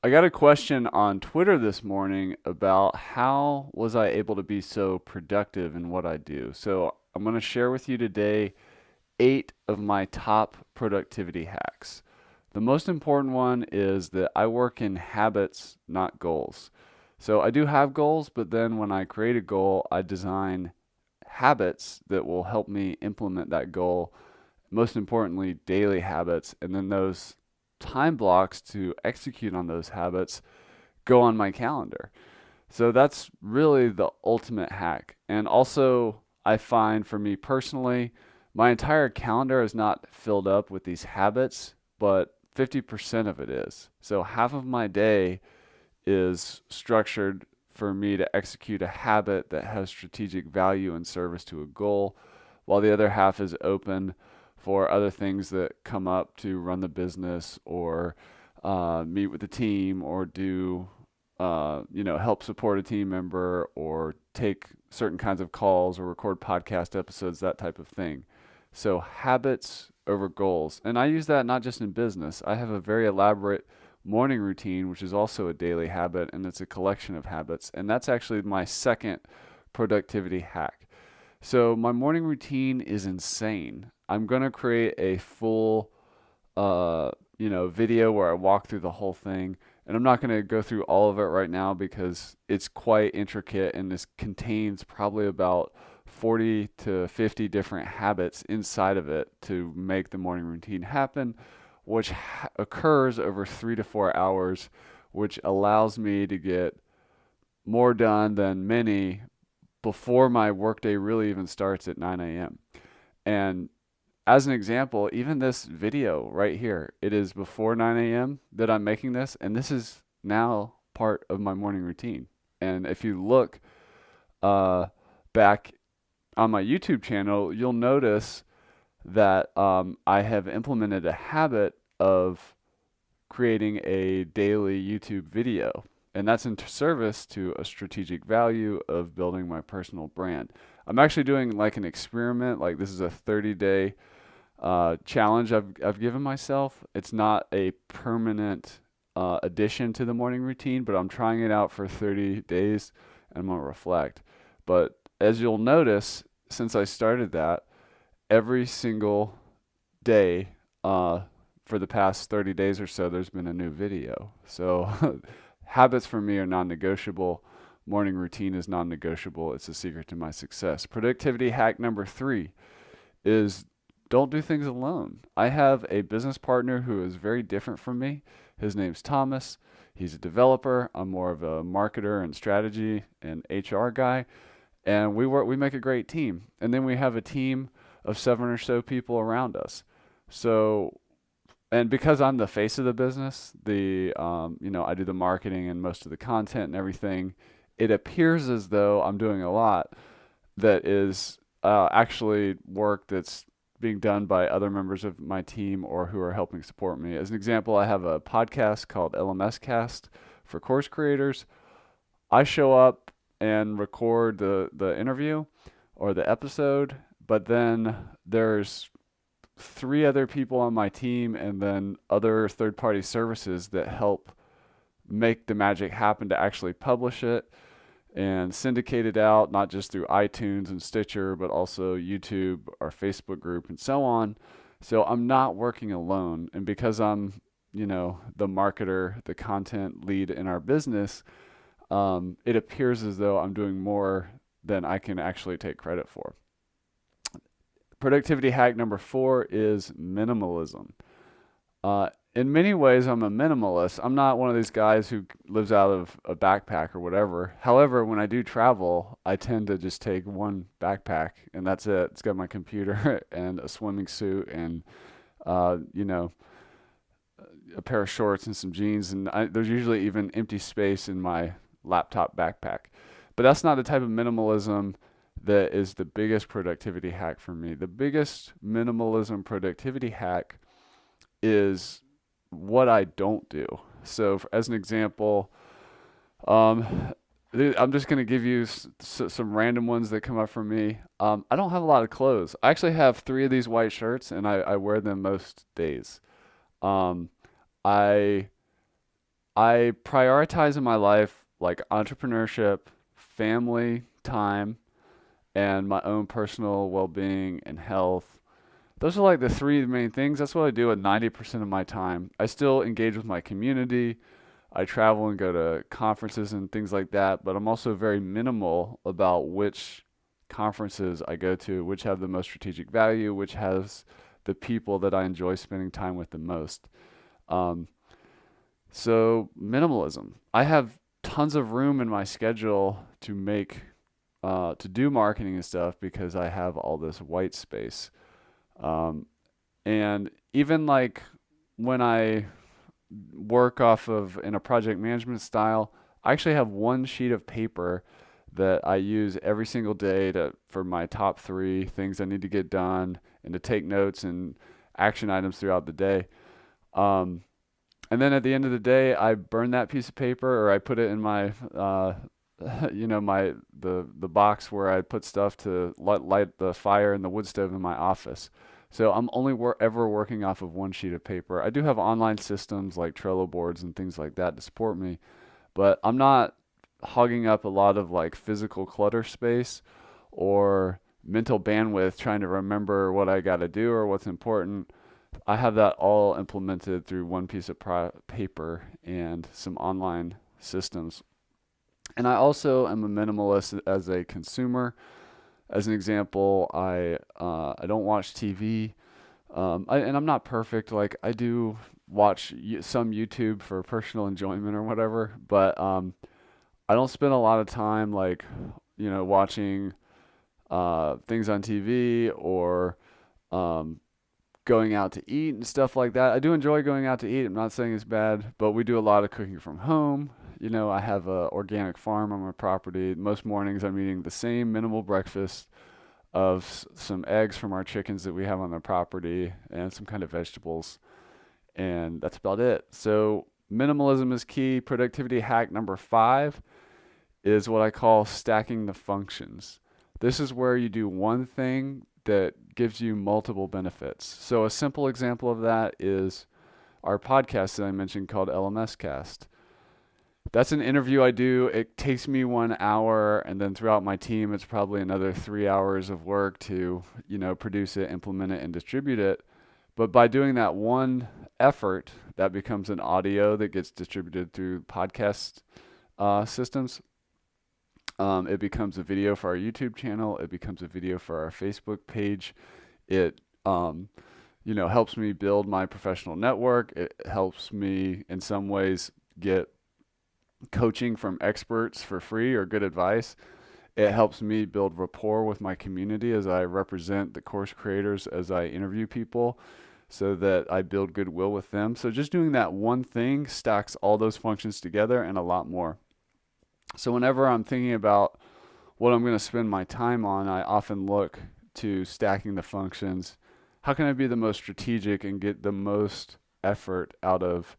I got a question on Twitter this morning about how was I able to be so productive in what I do. So I'm going to share with you today 8 of my top productivity hacks. The most important one is that I work in habits, not goals. So I do have goals, but then when I create a goal, I design habits that will help me implement that goal. Most importantly, daily habits. And then those time blocks to execute on those habits go on my calendar. So that's really the ultimate hack. And also, I find for me personally, my entire calendar is not filled up with these habits, but 50% of it is. So half of my day is structured for me to execute a habit that has strategic value and service to a goal, while the other half is open for other things that come up to run the business or meet with the team or do help support a team member or take certain kinds of calls or record podcast episodes, that type of thing. So habits over goals. And I use that not just in business. I have a very elaborate morning routine, which is also a daily habit, and it's a collection of habits. And that's actually my second productivity hack. So my morning routine is insane. I'm going to create a full video where I walk through the whole thing. And I'm not going to go through all of it right now because it's quite intricate and this contains probably about 40 to 50 different habits inside of it to make the morning routine happen, which occurs over 3 to 4 hours, which allows me to get more done than many before my workday really even starts at 9 a.m. And as an example, even this video right here, it is before 9 a.m. that I'm making this, and this is now part of my morning routine. And if you look uh, back on my YouTube channel, you'll notice that I have implemented a habit of creating a daily YouTube video. And that's in service to a strategic value of building my personal brand. I'm actually doing like an experiment, like this is a 30-day challenge I've given myself. It's not a permanent addition to the morning routine, but I'm trying it out for 30 days and I'm going to reflect. But as you'll notice, since I started that, every single day for the past 30 days or so, there's been a new video. So habits for me are non-negotiable. Morning routine is non-negotiable. It's a secret to my success. Productivity hack number 3 is don't do things alone. I have a business partner who is very different from me. His name's Thomas. He's a developer. I'm more of a marketer and strategy and HR guy. And we make a great team. And then we have a team of 7 or so people around us. So, and because I'm the face of the business, I do the marketing and most of the content and everything. It appears as though I'm doing a lot that is actually work that's being done by other members of my team or who are helping support me. As an example, I have a podcast called LMS Cast for course creators. I show up and record the interview or the episode, but then there's 3 other people on my team and then other third party services that help make the magic happen to actually publish it and syndicate it out, not just through iTunes and Stitcher, but also YouTube, our Facebook group, and so on. So I'm not working alone. And because I'm, the marketer, the content lead in our business, it appears as though I'm doing more than I can actually take credit for. Productivity hack number 4 is minimalism. In many ways, I'm a minimalist. I'm not one of these guys who lives out of a backpack or whatever. However, when I do travel, I tend to just take one backpack and that's it. It's got my computer and a swimming suit and, uh, you know, a pair of shorts and some jeans. And there's usually even empty space in my laptop backpack. But that's not the type of minimalism that is the biggest productivity hack for me. The biggest minimalism productivity hack is what I don't do. So, as an example, um, I'm just going to give you some random ones that come up for me. I don't have a lot of clothes. I actually have 3 of these white shirts, and I wear them most days. Um, I I prioritize in my life like entrepreneurship, family time, and my own personal well-being and health. Those are like the three main things. That's what I do with 90% of my time. I still engage with my community. I travel and go to conferences and things like that, but I'm also very minimal about which conferences I go to, which have the most strategic value, which has the people that I enjoy spending time with the most. Um, so minimalism. I have tons of room in my schedule to do marketing and stuff because I have all this white space. Um, and even like when I work off of in a project management style, I actually have one sheet of paper that I use every single day for my top three things I need to get done and to take notes and action items throughout the day. Um, and then at the end of the day, I burn that piece of paper or I put it in my, the box where I put stuff to light the fire in the wood stove in my office. So I'm only ever working off of one sheet of paper. I do have online systems like Trello boards and things like that to support me, but I'm not hogging up a lot of like physical clutter space or mental bandwidth trying to remember what I got to do or what's important. I have that all implemented through one piece of paper and some online systems. And I also am a minimalist as a consumer. As an example, I don't watch TV, and I'm not perfect. Like I do watch some YouTube for personal enjoyment or whatever, but I don't spend a lot of time like watching things on TV or um, going out to eat and stuff like that. I do enjoy going out to eat. I'm not saying it's bad, but we do a lot of cooking from home. I have a organic farm on my property. Most mornings I'm eating the same minimal breakfast of some eggs from our chickens that we have on the property and some kind of vegetables. And that's about it. So minimalism is key. Productivity hack number 5 is what I call stacking the functions. This is where you do one thing that gives you multiple benefits. So a simple example of that is our podcast that I mentioned called LMS Cast. That's an interview I do. It takes me 1 hour, and then throughout my team, it's probably another 3 hours of work to, produce it, implement it, and distribute it. But by doing that one effort, that becomes an audio that gets distributed through podcast systems. It becomes a video for our YouTube channel. It becomes a video for our Facebook page. It, helps me build my professional network. It helps me in some ways get coaching from experts for free or good advice. It helps me build rapport with my community as I represent the course creators, as I interview people so that I build goodwill with them. So just doing that one thing stacks all those functions together and a lot more. So whenever I'm thinking about what I'm going to spend my time on, I often look to stacking the functions. How can I be the most strategic and get the most effort out of,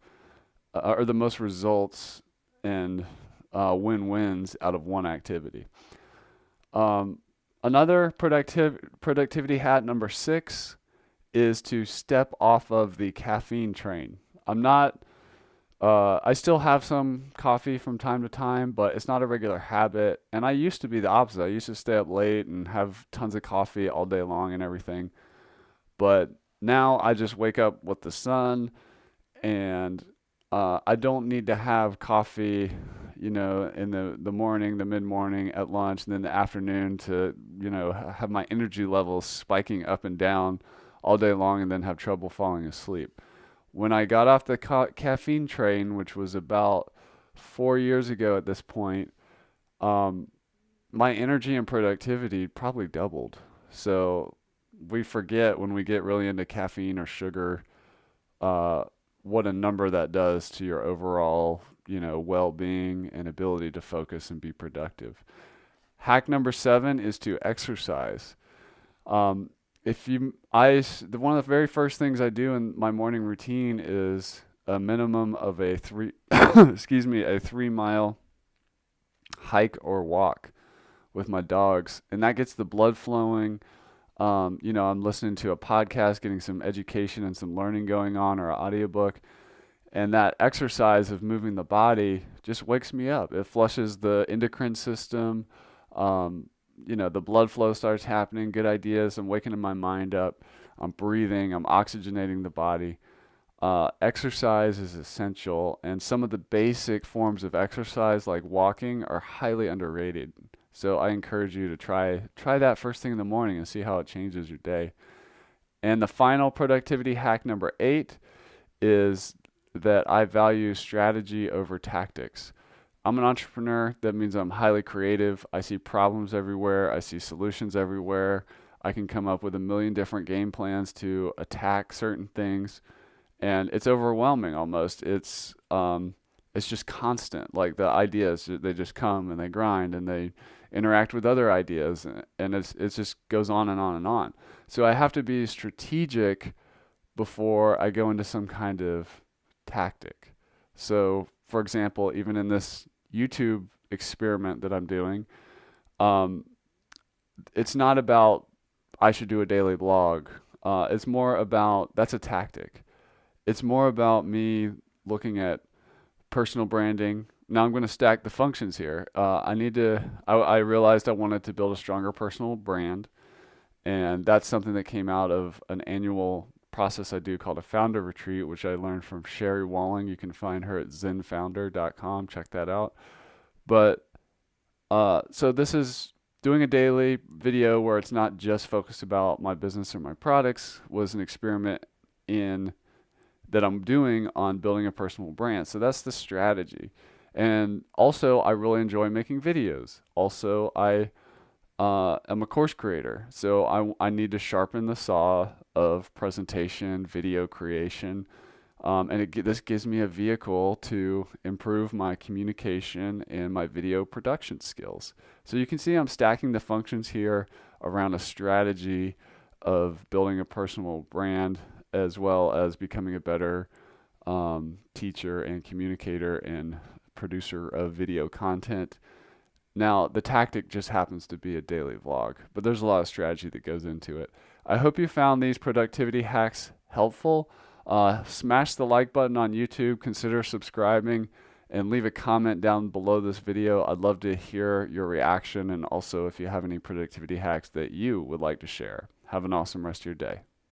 or the most results and win-wins out of one activity? Another productivity hack number 6 is to step off of the caffeine train. I still have some coffee from time to time, but it's not a regular habit. And I used to be the opposite. I used to stay up late and have tons of coffee all day long and everything. But now I just wake up with the sun, and I don't need to have coffee, in the morning, the mid-morning, at lunch, and then the afternoon to, have my energy levels spiking up and down all day long and then have trouble falling asleep. When I got off the caffeine train, which was about 4 years ago at this point, my energy and productivity probably doubled. So we forget when we get really into caffeine or sugar, what a number that does to your overall, well-being and ability to focus and be productive. Hack number 7 is to exercise. One of the very first things I do in my morning routine is a minimum of a 3-mile hike or walk with my dogs, and that gets the blood flowing. I'm listening to a podcast, getting some education and some learning going on, or an audiobook, And that exercise of moving the body just wakes me up. It flushes the endocrine system. Um, the blood flow starts happening, good ideas. I'm waking my mind up. I'm breathing. I'm oxygenating the body. Exercise is essential, and some of the basic forms of exercise, like walking, are highly underrated. So I encourage you to try that first thing in the morning and see how it changes your day. And the final productivity hack, number 8, is that I value strategy over tactics. I'm an entrepreneur. That means I'm highly creative. I see problems everywhere. I see solutions everywhere. I can come up with a million different game plans to attack certain things, and it's overwhelming almost. It's just constant. Like the ideas, they just come and they grind and they interact with other ideas, and it just goes on and on and on. So I have to be strategic before I go into some kind of tactic. So, for example, even in this YouTube experiment that I'm doing, um, it's not about I should do a daily blog. It's more about that's a tactic. It's more about me looking at personal branding. Now I'm going to stack the functions here. I realized I wanted to build a stronger personal brand, and that's something that came out of an annual process I do called a founder retreat, which I learned from Sherry Walling. You can find her at zenfounder.com. Check that out. But so this is doing a daily video where it's not just focused about my business or my products, was an experiment in that I'm doing on building a personal brand. So that's the strategy. And also, I really enjoy making videos. Also, I am a course creator. So I need to sharpen the saw of presentation, video creation. This gives me a vehicle to improve my communication and my video production skills. So you can see I'm stacking the functions here around a strategy of building a personal brand, as well as becoming a better teacher and communicator and producer of video content. Now, the tactic just happens to be a daily vlog, but there's a lot of strategy that goes into it. I hope you found these productivity hacks helpful. Smash the like button on YouTube, consider subscribing, and leave a comment down below this video. I'd love to hear your reaction, and also if you have any productivity hacks that you would like to share. Have an awesome rest of your day.